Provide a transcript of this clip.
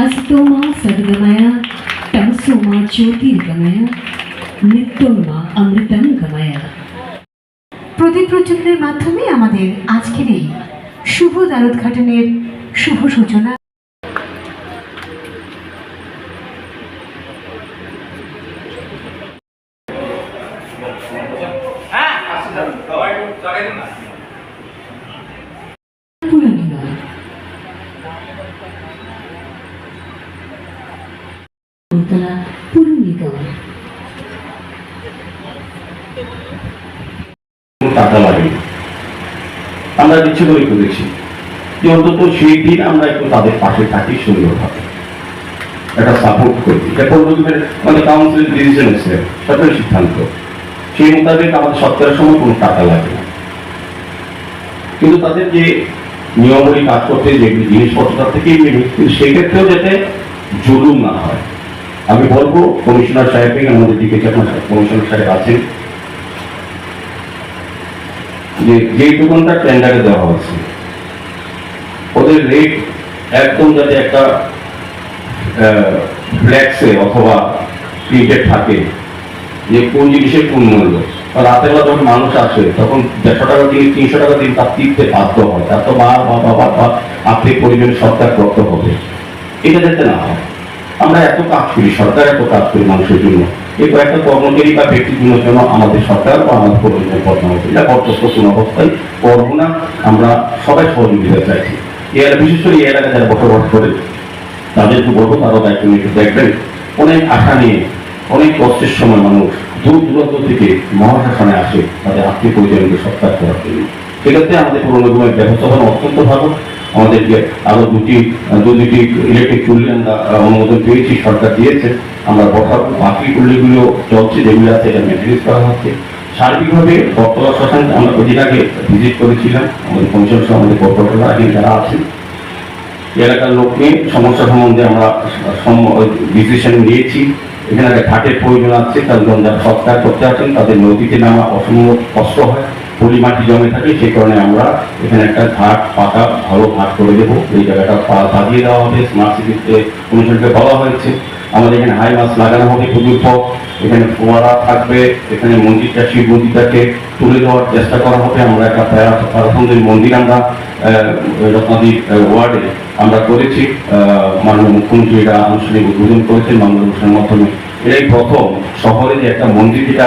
अस्तो मा सद्गमय तमसो मा ज्योतिर्गमय नित्यं मा अमृतं गमय। প্রদীপ প্রজ্বলনের মাধ্যমে আমাদের আজকের এই শুভ দ্বারোদ্ঘাটনের শুভ সূচনা। টাকা লাগে আমরা ইচ্ছে করে করেছি যে অন্তত সেই দিন আমরা একটু তাদের পাশে থাকি, সুন্দরভাবে একটা সাপোর্ট করি। এটা মানে কাউন্সিলের ডিসিশন এসে সরকারের সিদ্ধান্ত, সেই মোতাবেক আমাদের সরকারের সময় কোনো টাকা লাগে না, কিন্তু তাদের যে নিয়মাবলী কাজ করতে যে জিনিসপত্র থেকেই মেনে, কিন্তু সেক্ষেত্রেও যাতে জুলুম না হয়। আমি বলবো কমিশনার সাহেবকে, আমাদের দিকে যখন কমিশনার সাহেব আছেন, যে দোকানটা টেন্ডারে দেওয়া হয়েছে ওদের রেট একদম যাতে একটা ফ্ল্যাক্সে অথবা প্রিন্টেড থাকে যে কোন জিনিসের কোন মূল্য। রাতের বেলা যখন মানুষ আসে তখন 150 টাকা দিন 300 টাকা দিন তার টিকতে বাধ্য হয়, তার তো মা বাবা বা আর্থিক পরিমাণ সরকার করতে হবে, এটা যাতে না হয়। আমরা এত কাজ করি, সরকার এত কাজ করি মানুষের জন্য, এই কয়েকটা কর্মচারী বা ব্যক্তির জন্য আমাদের সরকার বা আমাদের পরিমাণ বদনাম হচ্ছে, এটা কর্তব্য কোন অবস্থায় করবো না। আমরা সবাই সহযোগিতা চাইছি। বিশেষ করে এই এলাকায় যারা বসবাস করে তাদেরকে বলবো তারাও দায়িত্ব নিতে দেখবেন। অনেক আশা নিয়ে অনেক কষ্টের সময় মানুষ দূর দূরান্ত থেকে মহাশাসনে আসে তাদের আত্মীয় পরিজনকে সৎকার করার জন্য। সেক্ষেত্রে আমাদের পুরোনো ব্যবস্থাপনা অত্যন্ত ভালো। আমাদেরকে আরো দুটি ইলেকট্রিক চুল্লি আমরা অনুমোদন পেয়েছি, সরকার দিয়েছে, আমরা বসাবো। বাকি চুল্লিগুলো চলছে, যেগুলো আছে এটা মেনটেন্স করা হচ্ছে। সার্বিকভাবে বর্তমান শ্মশান আমরা কদিন আগে ভিজিট করেছিলাম, আমাদের কমিশন সহ আমাদের কর্পোরেটররা আগে যারা আছেন এলাকার লোক নিয়ে সমস্যা সম্বন্ধে আমরা ডিসিশন নিয়েছি। এখানে একটা ঘাটের প্রয়োজন আছে, কারণ যারা সৎকার করতে আছেন তাদের নদীতে নামা অসম্ভব কষ্ট হয়, পলি মাটি জমে থাকে, সেই কারণে আমরা এখানে একটা ঘাট পাকা ভালো ঘাট করে দেবো। এই জায়গাটা বাজিয়ে দেওয়া হবে, স্মার্ট সিটিতে কমিশনকে বলা হয়েছে। আমাদের এখানে হাই মাছ লাগানো হবে পুজোর পর, এখানে ফোয়ারা থাকবে, এখানে মন্দিরটা শিব মন্দিরটাকে তুলে দেওয়ার চেষ্টা করা হবে। আমরা একটা প্যারাসুন্দরী মন্দির আমরা রত্নাদি ওয়ার্ডে আমরা করেছি, মাননীয় মুখ্যমন্ত্রী এটা আনুষ্ঠানিক উদ্বোধন করেছেন বাংলা অনুষ্ঠানের মাধ্যমে। এটাই প্রথম শহরে যে একটা মন্দির যেটা